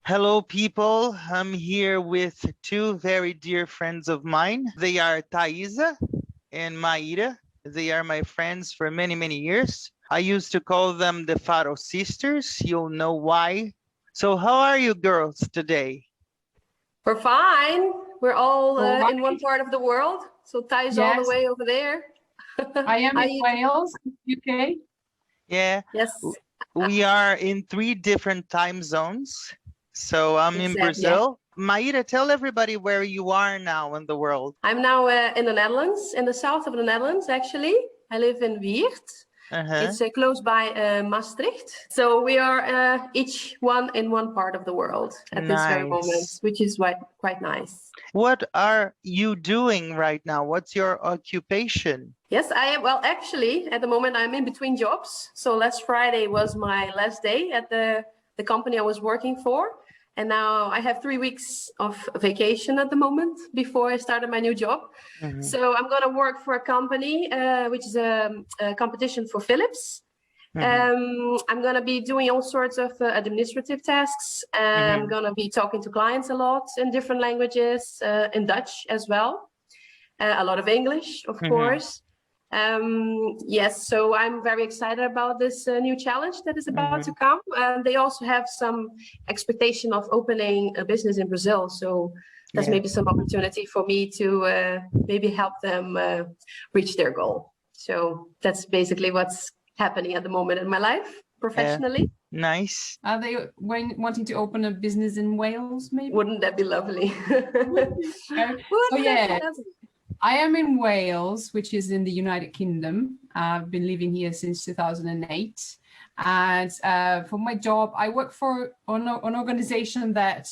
Hello, people. I'm here with two very dear friends of mine. They are Thaísa and Maira. They are my friends for many, many years. I used to call them the Faro sisters. You'll know why. So how are you girls today? We're fine. We're all Right. in one part of the world. So Thai's all the Yes. way over there. I am Are in you- Wales, UK. Yeah, Yes. we are in 3 different time zones. So I'm in Exactly. Brazil. Maira, tell everybody where you are now in the world. I'm now in the Netherlands, in the south of the Netherlands, actually. I live in Weert. It's close by Maastricht. So we are each one in one part of the world at this very moment, Nice. which is quite nice. What are you doing right now? What's your occupation? Yes, I am. Well, actually, at the moment, I'm in between jobs. So last Friday was my last day at the company I was working for. And now I have 3 weeks of vacation at the moment before I started my new job. So I'm going to work for a company, which is a competition for Philips. I'm going to be doing all sorts of administrative tasks. I'm going to be talking to clients a lot in different languages, in Dutch as well. A lot of English, of course. Yes, so I'm very excited about this new challenge that is about to come. They also have some expectation of opening a business in Brazil. So there's maybe some opportunity for me to maybe help them reach their goal. So that's basically what's happening at the moment in my life professionally. Nice. Are they wanting to open a business in Wales, maybe? Wouldn't that be lovely? So yeah, I am in Wales, which is in the United Kingdom. I've been living here since 2008. And for my job, I work for an organization that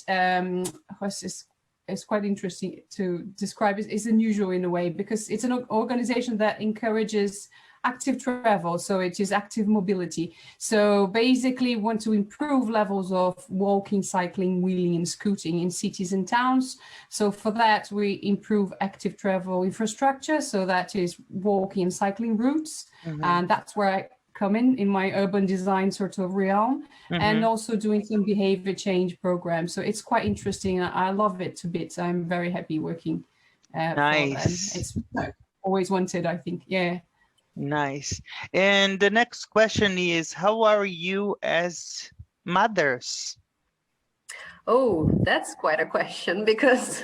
is quite interesting to describe. It's unusual in a way, because it's an organization that encourages active travel, so it is active mobility. So basically want to improve levels of walking, cycling, wheeling and scooting in cities and towns. So for that we improve active travel infrastructure, so that is walking and cycling routes, and that's where I come in my urban design sort of realm, and also doing some behavior change programs. So it's quite interesting. I love it a bit. I'm very happy working for them. It's always wanted, I think. Yeah. Nice. And the next question is, how are you as mothers? Oh, that's quite a question, because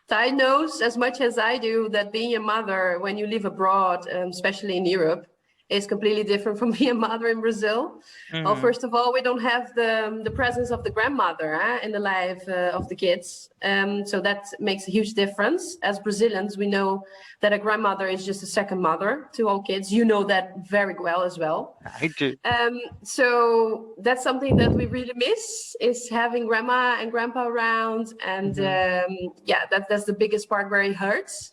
Thai knows as much as I do that being a mother when you live abroad, especially in Europe, is completely different from being a mother in Brazil. Well, first of all, we don't have the presence of the grandmother in the life of the kids. So that makes a huge difference. As Brazilians, we know that a grandmother is just a second mother to all kids. You know that very well as well. I do. So that's something that we really miss, is having grandma and grandpa around. And yeah, that's the biggest part where it hurts.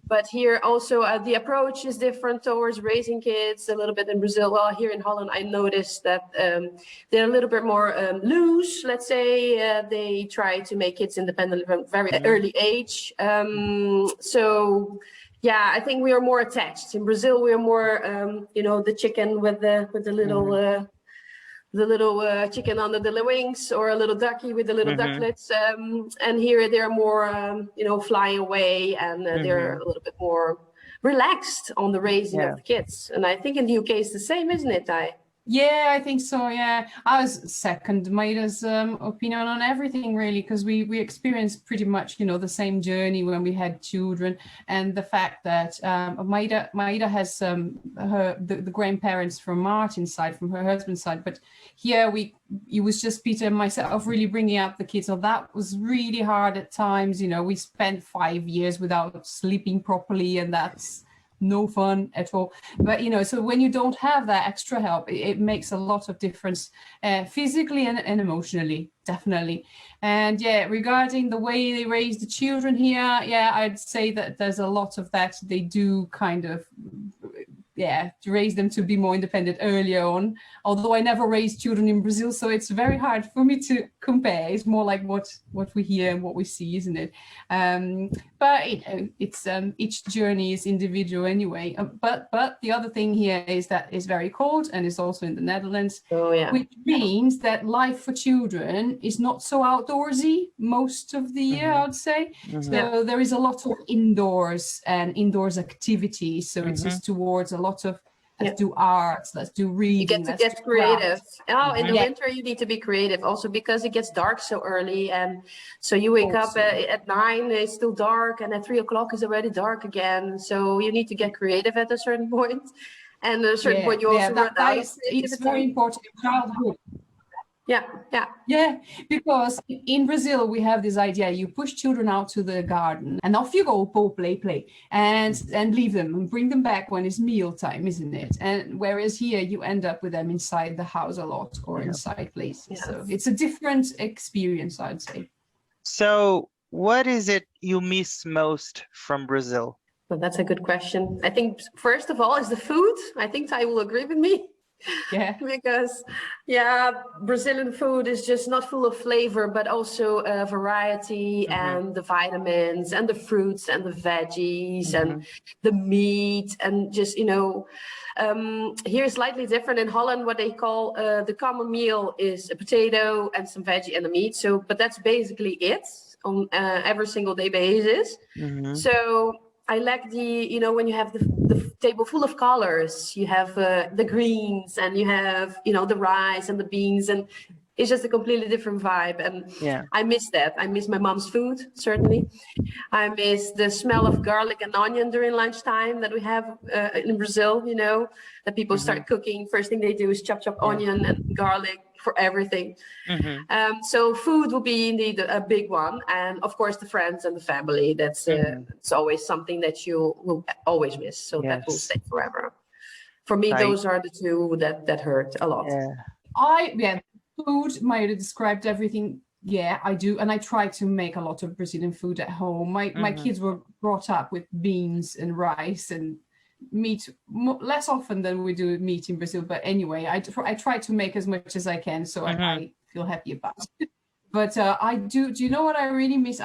But here also the approach is different towards raising kids a little bit in Brazil. Well, here in Holland, I noticed that they're a little bit more loose, let's say. They try to make kids independent from very early age. So yeah, I think we are more attached. In Brazil, we are more, you know, the chicken with the little chicken under the wings, or a little ducky with the little ducklets. And here they're more, you know, flying away, and they're a little bit more relaxed on the raising of the kids. And I think in the UK it's the same, isn't it, Thai? Yeah, I think so. Yeah, I was second Maira's opinion on everything, really, because we experienced pretty much, you know, the same journey when we had children, and the fact that Maira has the grandparents from Martin's side, from her husband's side, but here it was just Peter and myself really bringing up the kids. So that was really hard at times. You know, we spent 5 years without sleeping properly, and that's no fun at all. But you know, so when you don't have that extra help, it makes a lot of difference, physically and emotionally, definitely. And yeah, regarding the way they raise the children here, yeah, I'd say that there's a lot of that. They do kind of, yeah, to raise them to be more independent earlier on, although I never raised children in Brazil, so it's very hard for me to compare. It's more like what we hear and what we see, isn't it? but you know, it's each journey is individual anyway. But the other thing here is that it's very cold and it's also in the Netherlands, which means that life for children is not so outdoorsy most of the year, I would say. So there is a lot of indoors and indoors activities. So it's just towards a lot of let's do arts, let's do reading. You get creative. In the winter you need to be creative also because it gets dark so early, and so you wake up at 9, it's still dark, and at 3 o'clock it's already dark again. So you need to get creative at a certain point, and at a certain point you also run out of creativity. It's very important in childhood. Yeah, because in Brazil we have this idea: you push children out to the garden and off you go, play, and leave them and bring them back when it's meal time, isn't it? And whereas here you end up with them inside the house a lot or inside places. So it's a different experience, I'd say. So what is it you miss most from Brazil? Well, that's a good question. I think first of all is the food. I think Thai will agree with me. Because Brazilian food is just not full of flavor, but also variety and the vitamins and the fruits and the veggies and the meat, and just, you know, here is slightly different. In Holland, what they call the common meal is a potato and some veggie and the meat. So, but that's basically it on every single day basis. So I like the, you know, when you have the table full of colors, you have the greens and you have, you know, the rice and the beans, and it's just a completely different vibe. And I miss that. I miss my mom's food, certainly. I miss the smell of garlic and onion during lunchtime that we have in Brazil, you know, that people start cooking. First thing they do is chop onion and garlic for everything. So food will be indeed a big one, and of course the friends and the family. That's it's always something that you will always miss. So that will stay forever. For me, those are the two that hurt a lot. Food. Maira described everything. Yeah, I do, and I try to make a lot of Brazilian food at home. My kids were brought up with beans and rice and meat less often than we do meat in Brazil, but anyway, I try to make as much as I can, so I feel happy about it. But I do you know what I really miss?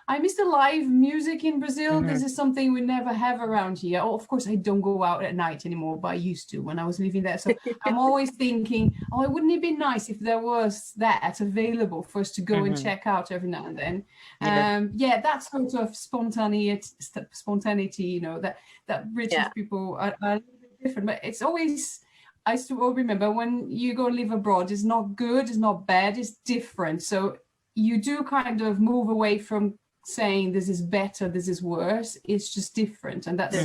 I miss the live music in Brazil. This is something we never have around here. Oh, of course I don't go out at night anymore, but I used to when I was living there. So I'm always thinking, oh, wouldn't it be nice if there was that available for us to go and check out every now and then. That sort of spontaneity, you know, that British people are a little bit different, but it's always, I still remember when you go live abroad, it's not good, it's not bad, it's different. So you do kind of move away from saying this is better, this is worse, it's just different, and that's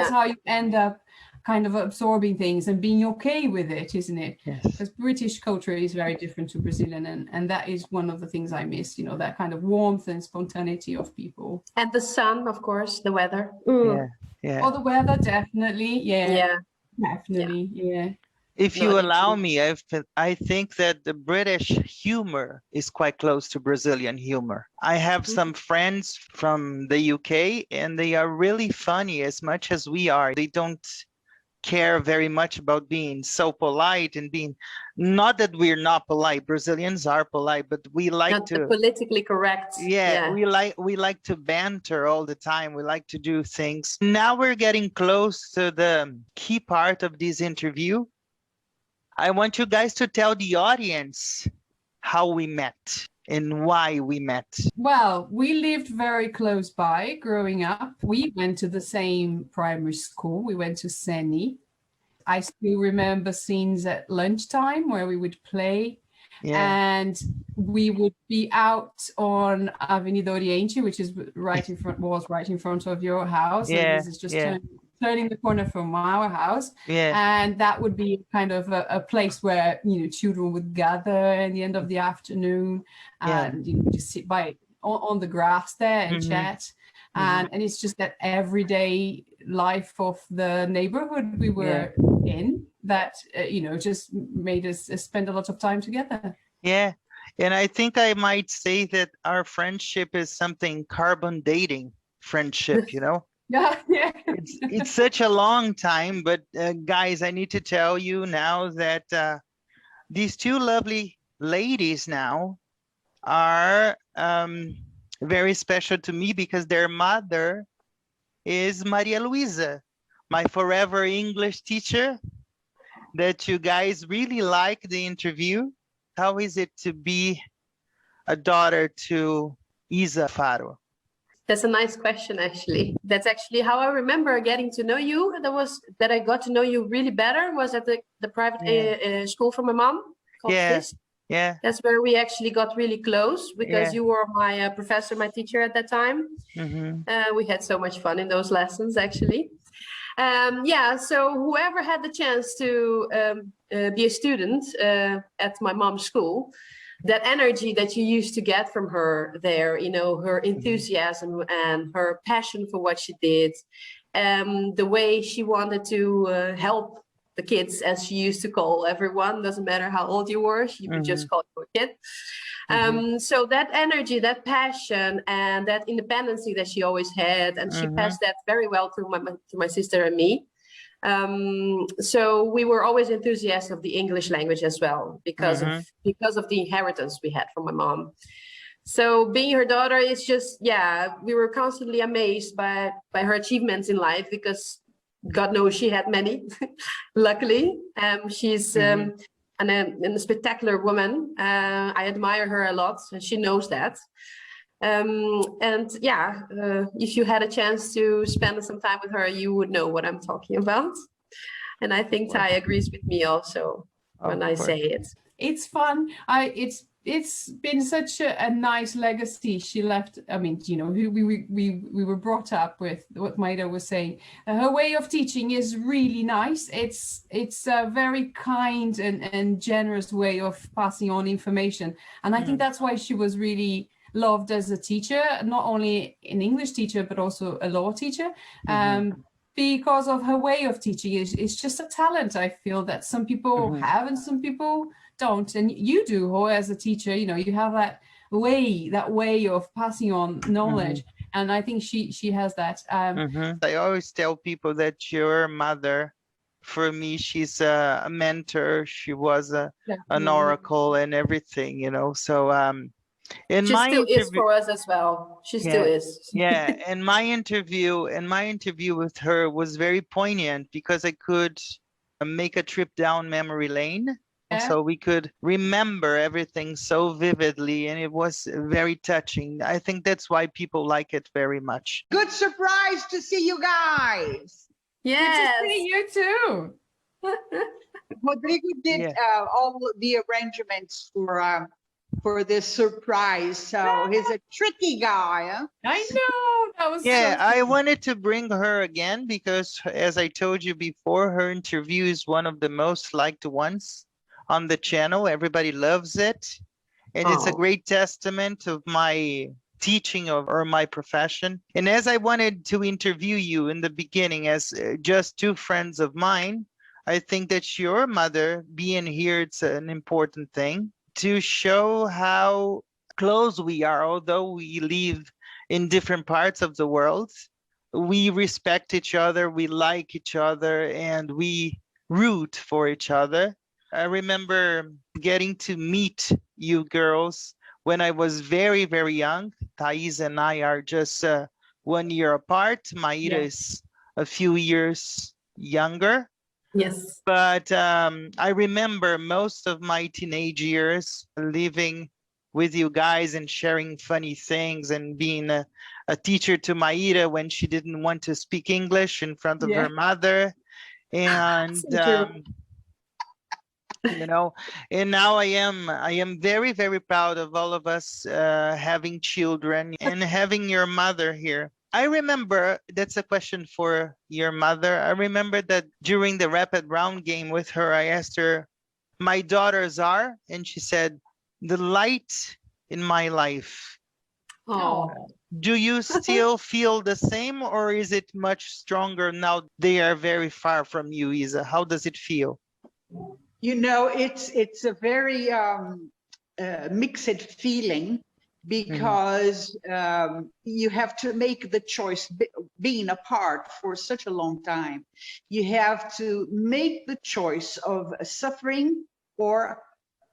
how you end up kind of absorbing things and being okay with it, isn't it? Because British culture is very different to Brazilian, and that is one of the things I miss, you know, that kind of warmth and spontaneity of people. And the sun, of course, the weather. Oh, the weather, definitely. Definitely. If you allow me, I think that the British humor is quite close to Brazilian humor. I have some friends from the UK, and they are really funny as much as we are. They don't care very much about being so polite and being, not that we're not polite, Brazilians are polite, but we like not to politically correct. We like to banter all the time. We like to do things. Now we're getting close to the key part of this interview. I want you guys to tell the audience how we met and why we met. Well, we lived very close by growing up. We went to the same primary school. We went to Seni. I still remember scenes at lunchtime where we would play. And we would be out on Avenida Oriente, which is right in front of your house. And this is just turning the corner from our house, and that would be kind of a place where, you know, children would gather at the end of the afternoon, and you know, just sit on the grass there and chat, and it's just that everyday life of the neighborhood we were in that you know, just made us spend a lot of time together. And I think I might say that our friendship is something carbon dating friendship, you know. It's such a long time, but guys, I need to tell you now that these two lovely ladies now are very special to me because their mother is Maria Luisa, my forever English teacher that you guys really like the interview. How is it to be a daughter to Isa Faro? That's a nice question, actually. That's actually how I remember getting to know you. That I got to know you really better was at the private school for my mom called FIS. Yeah. That's where we actually got really close because Yeah. you were my professor, my teacher at that time. We had so much fun in those lessons, actually. Yeah, so whoever had the chance to be a student at my mom's school, that energy that you used to get from her there, you know, her enthusiasm and her passion for what she did, the way she wanted to help the kids, as she used to call everyone, doesn't matter how old you were, she would just call you a kid. So that energy, that passion, and that independency that she always had, and she passed that very well to my sister and me. So we were always enthusiasts of the English language as well, because of the inheritance we had from my mom. So being her daughter is just, yeah, we were constantly amazed by her achievements in life, because God knows she had many, luckily. She's a spectacular woman. I admire her a lot, and she knows that. And yeah, if you had a chance to spend some time with her, you would know what I'm talking about. And I think Thai agrees with me also when I say it. It's fun. It's been such a nice legacy she left. I mean, you know, we were brought up with what Maira was saying. Her way of teaching is really nice. It's a very kind and generous way of passing on information. And I think that's why she was really loved as a teacher, not only an English teacher, but also a law teacher. Because of her way of teaching. It's just a talent, I feel, that some people have and some people don't. And you do, Ho, as a teacher, you know, you have that way of passing on knowledge. And I think she has that. I always tell people that your mother, for me, she's a mentor. She was an oracle and everything, you know. So in she my still interview, is for us as well. She still is. Yeah, and my interview with her was very poignant because I could make a trip down memory lane. So we could remember everything so vividly, and it was very touching. I think that's why people like it very much. Good surprise to see you guys. Yes. Good to see you too. Rodrigo did all the arrangements for this surprise, so he's a tricky guy. Huh? I know, that was I wanted to bring her again because, as I told you before, her interview is one of the most liked ones on the channel. Everybody loves it, and it's a great testament of my teaching or my profession. And as I wanted to interview you in the beginning as just two friends of mine, I think that your mother being here, it's an important thing to show how close we are. Although we live in different parts of the world, we respect each other, we like each other, and we root for each other. I remember getting to meet you girls when I was very, very young. Thaísa and I are just 1 year apart. Maira is a few years younger. Yes. But I remember most of my teenage years living with you guys and sharing funny things and being a teacher to Maira when she didn't want to speak English in front of her mother. And you know, and now I am very, very proud of all of us having children and having your mother here. I remember, that's a question for your mother. I remember that during the rapid round game with her, I asked her, my daughters are, and she said, the light in my life. Oh. Do you still feel the same, or is it much stronger now they are very far from you, Isa? How does it feel? You know, it's a very mixed feeling, because you have to make the choice, being apart for such a long time. You have to make the choice of suffering or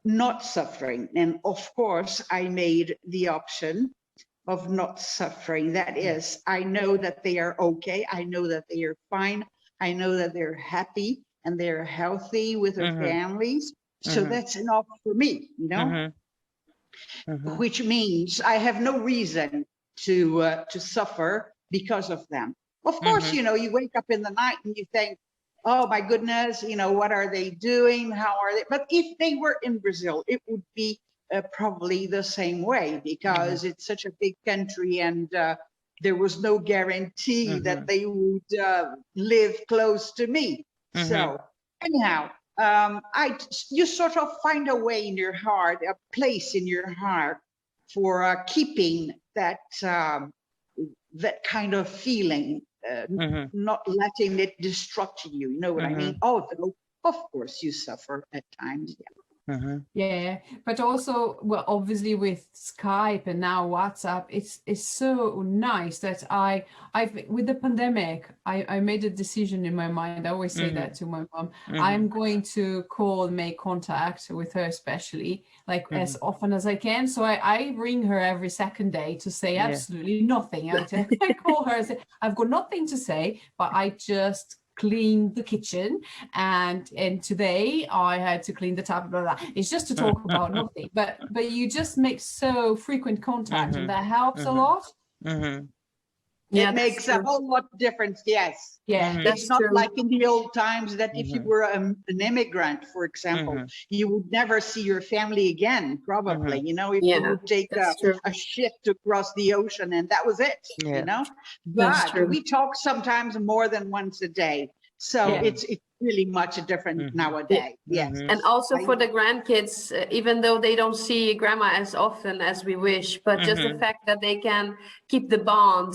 not suffering. And of course, I made the option of not suffering. That is, I know that they are okay. I know that they are fine. I know that they're happy and they're healthy with their families. So that's enough for me, you know, which means I have no reason to suffer because of them. Of course, you know, you wake up in the night and you think, oh my goodness, you know, what are they doing? How are they? But if they were in Brazil, it would be probably the same way, because it's such a big country, and there was no guarantee that they would live close to me. So anyhow, you sort of find a way in your heart, a place in your heart for keeping that that kind of feeling, not letting it destruct you. You know what I mean? Although, of course, you suffer at times. Yeah. Yeah, but also, well, obviously with Skype and now WhatsApp, it's so nice that I've with the pandemic, I made a decision in my mind. I always say that to my mom. I'm going to call, make contact with her, especially like as often as I can. So I ring her every second day to say absolutely nothing. I call her and say, I've got nothing to say, but I just clean the kitchen, and today I had to clean the tap, blah, blah, blah. It's just to talk about nothing, but you just make so frequent contact, and that helps a lot. Yeah, it makes a whole lot of difference. Yes. Yeah, it's not like in the old times that if you were an immigrant, for example, you would never see your family again, probably. You know, if you would take a ship to cross the ocean, and that was it. You know, but we talk sometimes more than once a day, so it's really much different nowadays. Yes. And also for the grandkids, even though they don't see grandma as often as we wish, but just the fact that they can keep the bond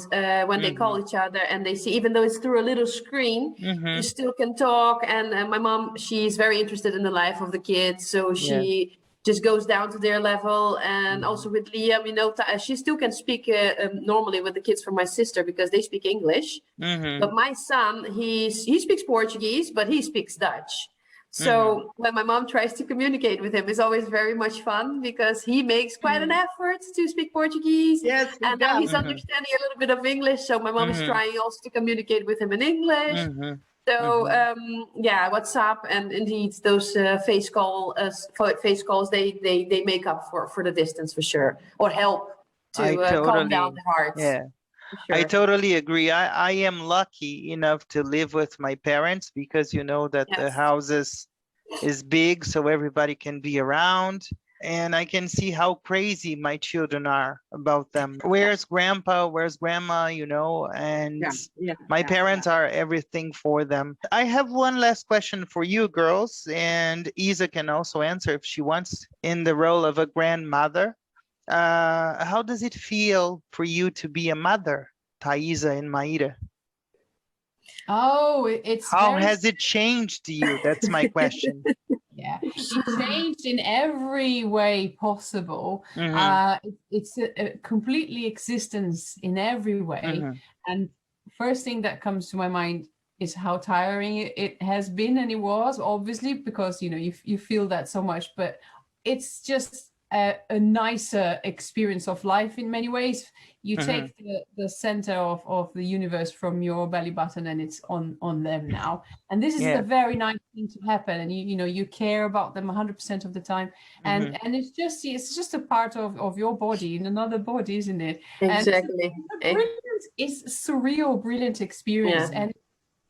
when they call each other, and they see, even though it's through a little screen, you still can talk. And my mom, she's very interested in the life of the kids, so she just goes down to their level. And also with Liam, you know, she still can speak normally with the kids from my sister, because they speak English. But my son, he speaks Portuguese, but he speaks Dutch. So when my mom tries to communicate with him, it's always very much fun, because he makes quite an effort to speak Portuguese. Yes, and now he's understanding a little bit of English. So my mom is trying also to communicate with him in English. So yeah, WhatsApp and indeed those face calls, they make up for the distance for sure, or help to calm down the hearts. Yeah. Sure. I totally agree. I am lucky enough to live with my parents, because you know that the house is big, so everybody can be around, and I can see how crazy my children are about them. Where's grandpa? Where's grandma? You know, and my parents are everything for them. I have one last question for you girls, and Isa can also answer if she wants, in the role of a grandmother. How does it feel for you to be a mother, Thaísa and Maira? Oh, how has it changed you? That's my question. Yeah, it changed in every way possible. It's a completely existence in every way. And first thing that comes to my mind is how tiring it has been, and it was, obviously, because you know you feel that so much, but it's just a nicer experience of life in many ways. You take the center of the universe from your belly button, and it's on them now. And this is a very nice thing to happen. And you know, you care about them 100% of the time. And it's just a part of your body in another body, isn't it? Exactly. It's a surreal, brilliant experience.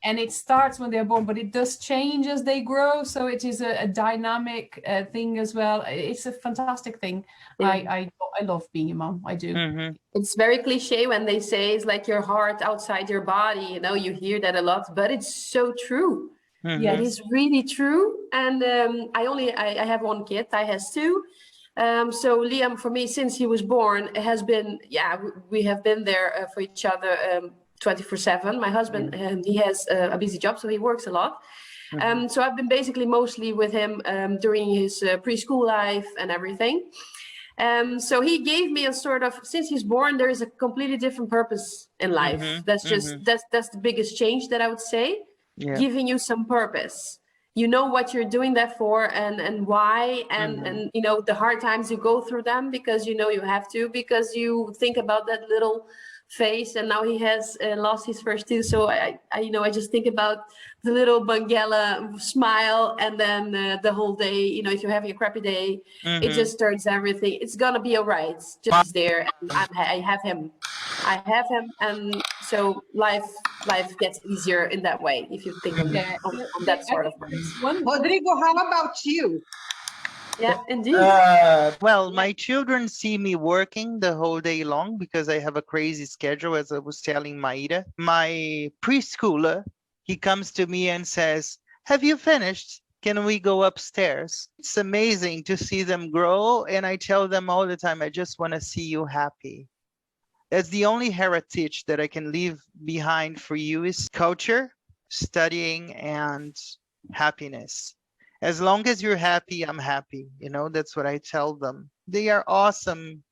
And it starts when they're born, but it does change as they grow. So it is a dynamic thing as well. It's a fantastic thing. I love being a mom. I do. It's very cliche when they say it's like your heart outside your body. You know, you hear that a lot, but it's so true. Yeah, it is really true. And I have one kid. I has two. So Liam, for me, since he was born, it has been, we have been there for each other 24/7. My husband, he has a busy job, so he works a lot. So I've been basically mostly with him during his preschool life and everything. So he gave me a sort of, since he's born, there is a completely different purpose in life. That's just, that's the biggest change that I would say, giving you some purpose. you know what you're doing that for and why, and you know the hard times you go through them because you know you have to, because you think about that little face, and now he has lost his first tooth. So I you know, I just think about the little Banguela smile, and then the whole day, you know, if you're having a crappy day, it just turns everything. It's gonna be all right. Just there, and I have him, and so life gets easier in that way if you think of it on that sort of way. Rodrigo, how about you? Yeah, indeed. Well, my children see me working the whole day long because I have a crazy schedule, as I was telling Maira. My preschooler, he comes to me and says, "Have you finished? Can we go upstairs?" It's amazing to see them grow. And I tell them all the time, I just want to see you happy. That's the only heritage that I can leave behind for you is culture, studying, and happiness. As long as you're happy, I'm happy. You know, that's what I tell them. They are awesome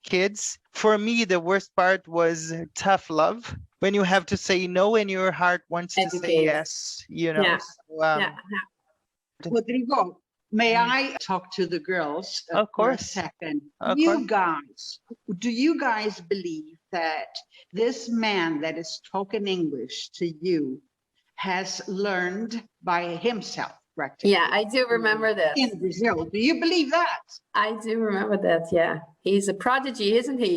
kids. For me, the worst part was tough love. When you have to say no and your heart wants to say yes, you know. Yeah. So, Rodrigo, may I talk to the girls Of for a course. second? Of You course. guys, do you guys believe that this man that is talking English to you has learned by himself, practically? Yeah, I do remember that. In Brazil. Do you believe that? I do remember that. Yeah, he's a prodigy, isn't he?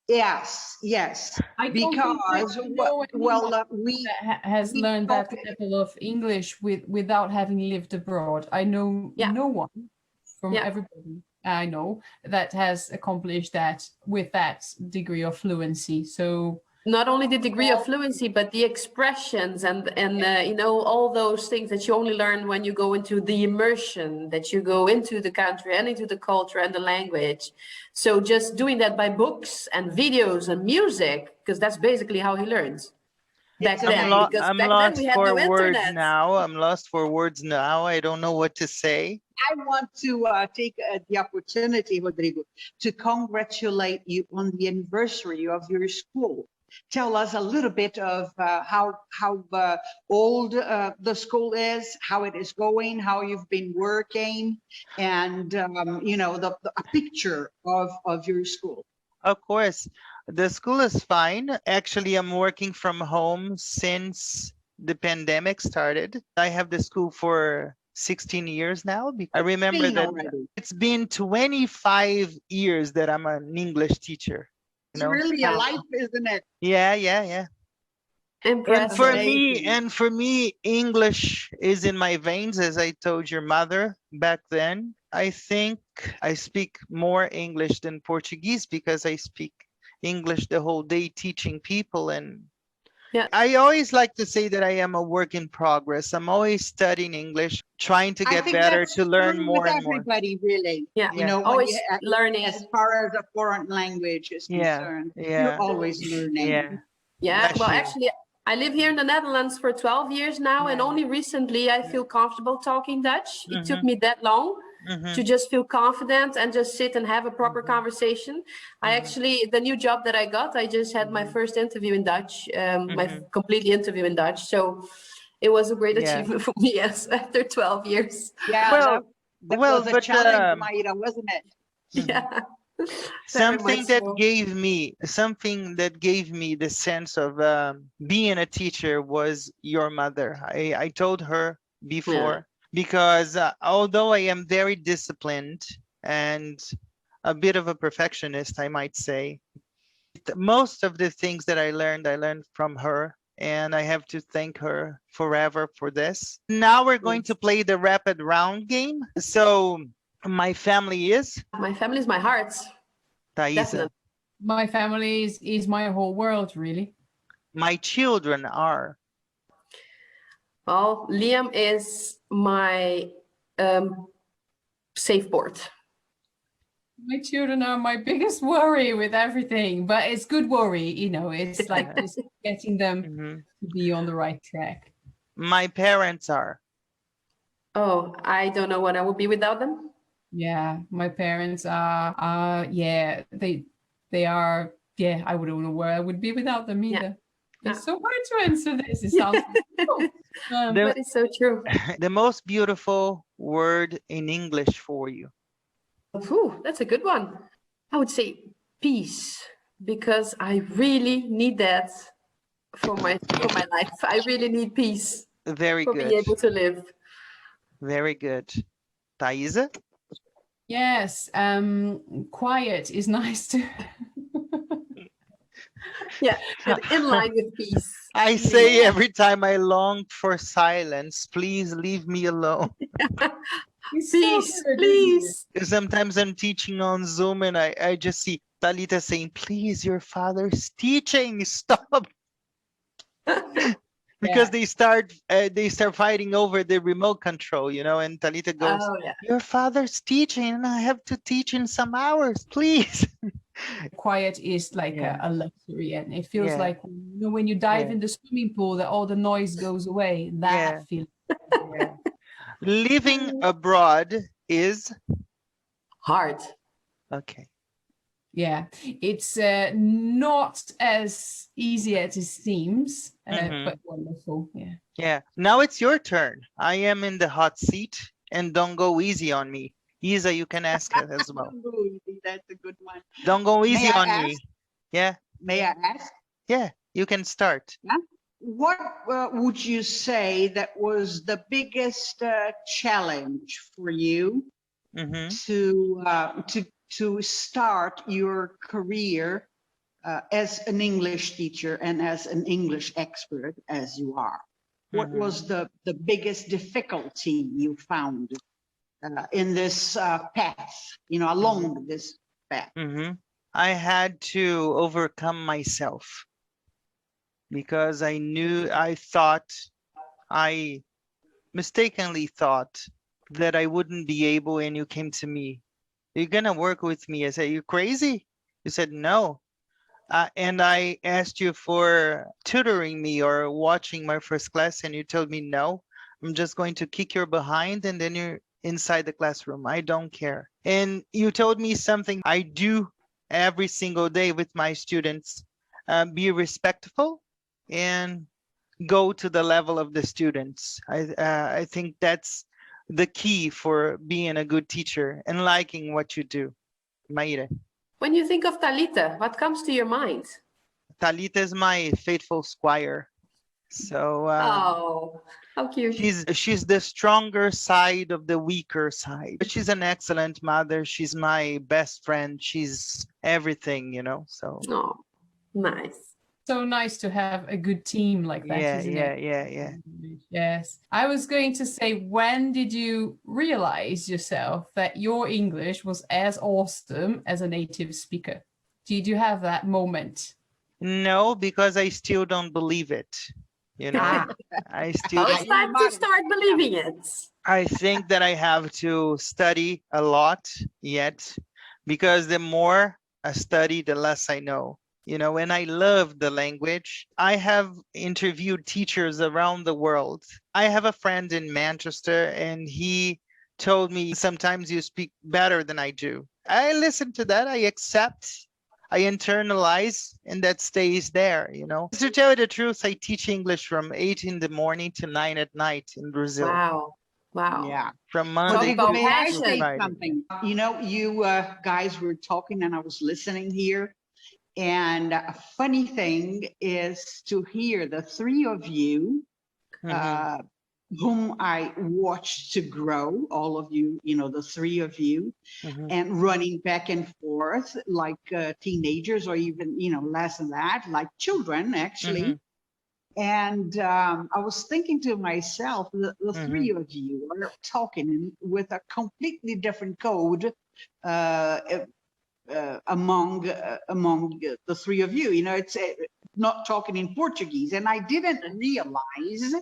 Yes, yes. I don't think Because, I know anyone we that has we learned that talk- level of English without having lived abroad. I know no one from everybody I know that has accomplished that with that degree of fluency. So Not only the degree of fluency, but the expressions and you know, all those things that you only learn when you go into the immersion, that you go into the country and into the culture and the language. So just doing that by books and videos and music, because that's basically how he learns. Back then, because I'm back lost then we had for no words internet. now. I'm lost for words now. I don't know what to say. I want to take the opportunity, Rodrigo, to congratulate you on the anniversary of your school. Tell us a little bit of how old the school is, how it is going, how you've been working, and you know, a picture of your school. Of course, the school is fine. Actually, I'm working from home since the pandemic started. I have the school for 16 years now. I remember that already. it's been 25 years that I'm an English teacher. It's really a life, isn't it? Yeah. Impressive. And for me, English is in my veins, as I told your mother back then. I think I speak more English than Portuguese because I speak English the whole day teaching people. And I always like to say that I am a work in progress. I'm always studying English, trying to get better, to learn more and more. Everybody, really. Yeah, you know, always learning. As far as a foreign language is concerned, you're always learning. Yeah, well, actually, I live here in the Netherlands for 12 years now, and only recently I feel comfortable talking Dutch. It took me that long to just feel confident and just sit and have a proper conversation. I actually, the new job that I got, I just had my first interview in Dutch, my complete interview in Dutch. So it was a great achievement for me, yes, after 12 years. Yeah, that was a challenge, Maira, wasn't it? Yeah. Something that gave me the sense of being a teacher was your mother. I told her before, because although I am very disciplined and a bit of a perfectionist, I might say, most of the things that I learned from her, and I have to thank her forever for this. Now we're going to play the rapid round game. So my family is? My family is my heart. Thaísa. Definitely. My family is my whole world, really. My children are? Well, Liam is my safe board. My children are my biggest worry with everything, but it's good worry, you know, it's like just getting them to be on the right track. My parents are? Oh, I don't know what I would be without them. Yeah, my parents are, they are, I wouldn't know where I would be without them either. It's so hard to answer this. It sounds cool. But it's so true. The most beautiful word in English for you. Ooh, that's a good one. I would say peace, because I really need that for my life. I really need peace Very for good. being able to live. Very good. Thaísa? Yes, quiet is nice to. Yeah, and in line with peace. I say every time I long for silence, please leave me alone. Peace, please. Sometimes I'm teaching on Zoom and I just see Talita saying, please, your father's teaching, stop. Because they start fighting over the remote control, you know, and Talita goes, Oh, yeah. your father's teaching and I have to teach in some hours, please. Quiet is like Yeah. a luxury, and it feels Yeah. like, you know, when you dive Yeah. in the swimming pool, that all the noise goes away. That feeling. Yeah. Living abroad is Hard. okay. Yeah, it's not as easy as it seems, but wonderful. Yeah. Yeah. Now it's your turn. I am in the hot seat, and don't go easy on me. Isa, you can ask it as well. That's a good one. Don't go easy I on me. ask? Yeah. May I ask? Yeah. You can start. What would you say that was the biggest challenge for you to start your career as an English teacher and as an English expert as you are? What was the biggest difficulty you found in this path, you know, along this path? I had to overcome myself because I mistakenly thought that I wouldn't be able, and you came to me. You're gonna work with me. I said, you crazy? You said, no. And I asked you for tutoring me or watching my first class, and you told me, no, I'm just going to kick your behind, and then you're inside the classroom. I don't care. And you told me something I do every single day with my students, be respectful and go to the level of the students. I think that's the key for being a good teacher and liking what you do. Maira. When you think of Talita, what comes to your mind? Talita is my faithful squire. So Oh, how cute. she's the stronger side of the weaker side. But she's an excellent mother. She's my best friend. She's everything, you know. So oh, nice. So nice to have a good team like that, isn't it? Yeah. Yes. I was going to say, when did you realize yourself that your English was as awesome as a native speaker? Did you have that moment? No, because I still don't believe it. You know, I still. It's time to start believing it. I think that I have to study a lot yet, because the more I study, the less I know. You know, and I love the language. I have interviewed teachers around the world. I have a friend in Manchester, and he told me, sometimes you speak better than I do. I listen to that. I accept. I internalize, and that stays there, you know. To tell you the truth, I teach English from 8 in the morning to 9 at night in Brazil. Wow. Yeah. From Monday Well, to May I passion. say Friday. something? You know, you guys were talking and I was listening here. And a funny thing is to hear the three of you, whom I watched to grow, all of you, you know, the three of you, and running back and forth like teenagers, or even, you know, less than that, like children, actually. And I was thinking to myself, the three of you are talking with a completely different code among the three of you. You know, it's not talking in Portuguese, and I didn't realize,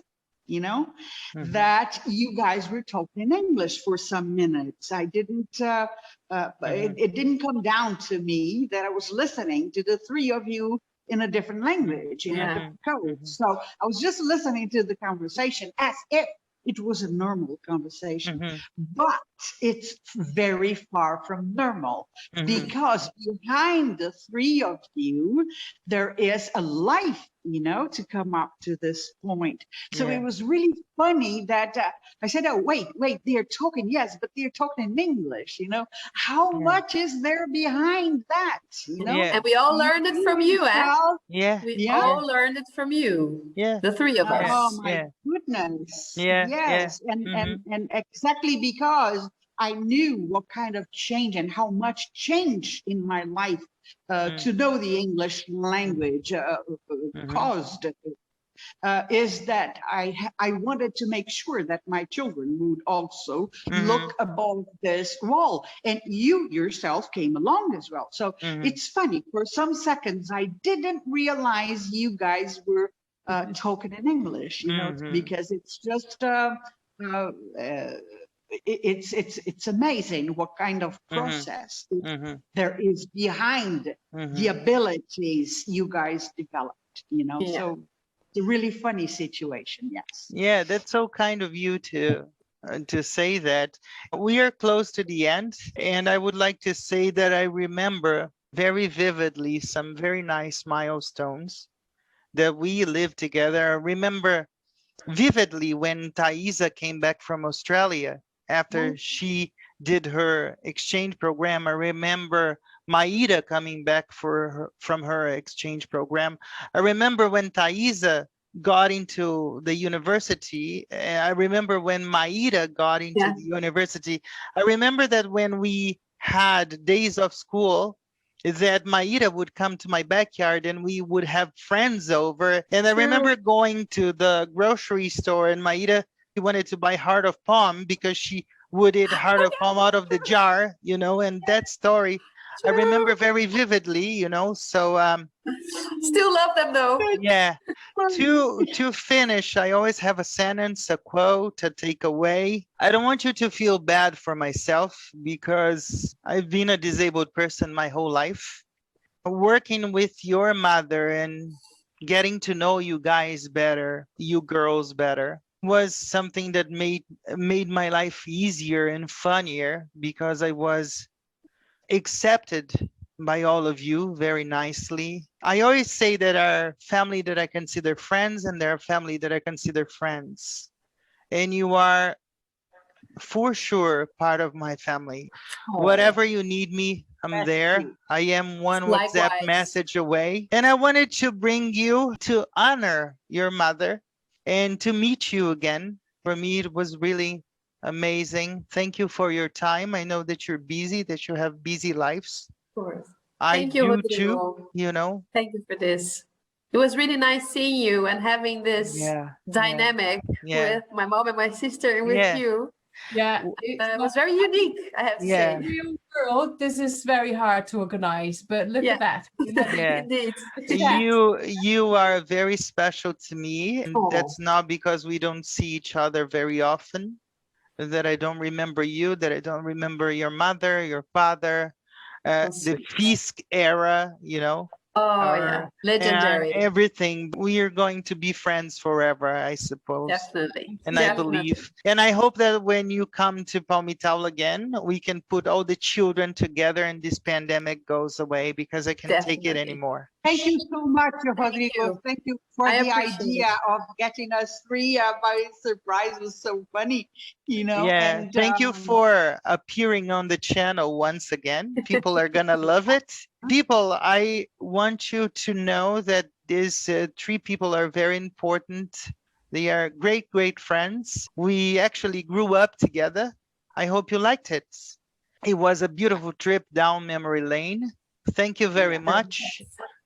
you know, that you guys were talking in English for some minutes. I didn't. It didn't come down to me that I was listening to the three of you in a different language, in a different code. So I was just listening to the conversation as if it was a normal conversation, but it's very far from normal, because behind the three of you, there is a life you know, to come up to this point. So Yeah. it was really funny that I said, oh, wait, they're talking, yes, but they're talking in English, you know. How Yeah. much is there behind that, you know? Yeah. And we all learned it from you, eh? Yourself. Yeah. We Yeah. all learned it from you. Yeah. The three of Yeah. Oh us. my Yeah. goodness. Yeah. Yes. Mhm. And exactly because I knew what kind of change and how much change in my life to know the English language caused is that I wanted to make sure that my children would also look above this wall. And you yourself came along as well. So it's funny, for some seconds, I didn't realize you guys were talking in English, you know, because it's just, it's amazing what kind of process there is behind the abilities you guys developed, you know. Yeah. So it's a really funny situation. Yes. Yeah, that's so kind of you to say that. We are close to the end, and I would like to say that I remember very vividly some very nice milestones that we lived together. I remember vividly when Thaísa came back from Australia after she did her exchange program. I remember Maira coming back from her exchange program. I remember when Thaísa got into the university. I remember when Maira got into the university. I remember that when we had days of school, that Maira would come to my backyard and we would have friends over. And I remember going to the grocery store and Maira, she wanted to buy heart of palm because she would eat heart of palm out of the jar, you know, and that story I remember very vividly, you know. So Still love them though. yeah. To finish, I always have a sentence, a quote, a takeaway. I don't want you to feel bad for myself because I've been a disabled person my whole life. Working with your mother and getting to know you guys better, you girls better, was something that made my life easier and funnier because I was accepted by all of you very nicely. I always say that our family that I consider friends and their family that I consider friends. And you are for sure part of my family. Whatever you need me, I'm there. I am one WhatsApp message away. And I wanted to bring you to honor your mother and to meet you again. For me, it was really amazing. Thank you for your time. I know that you're busy, that you have busy lives. Of course. I Thank you, do Rodrigo. too, you know. Thank you for this. It was really nice seeing you and having this dynamic with my mom and my sister and with you. Yeah, It was very unique, I have to say. Real world, this is very hard to organize, but look at that. Indeed. You are very special to me, and that's not because we don't see each other very often, that I don't remember you, that I don't remember your mother, your father, the Fisk era, you know. Legendary. And everything. We are going to be friends forever, I suppose. Definitely. And I believe. And I hope that when you come to Palmital again, we can put all the children together and this pandemic goes away because I can't take it anymore. Thank you so much, Rodrigo. Thank you for the idea of getting us three by surprise. It was so funny, you know. Yeah, and, thank you for appearing on the channel once again. People are gonna love it. People, I want you to know that these three people are very important. They are great, great friends. We actually grew up together. I hope you liked it. It was a beautiful trip down memory lane. Thank you very much.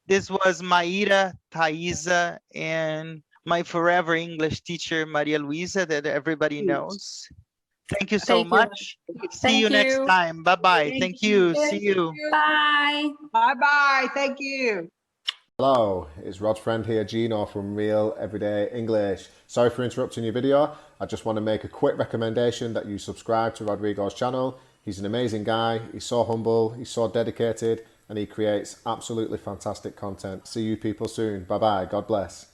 This was Maira, Thaísa, and my forever English teacher, Maria Luisa, that everybody knows. Thank you so much. See you next time. Bye-bye. Thank you. See you. Bye. Bye-bye. Thank you. Hello, it's Rod's friend here, Gino from Real Everyday English. Sorry for interrupting your video. I just want to make a quick recommendation that you subscribe to Rodrigo's channel. He's an amazing guy. He's so humble. He's so dedicated. And he creates absolutely fantastic content. See you people soon. Bye-bye. God bless.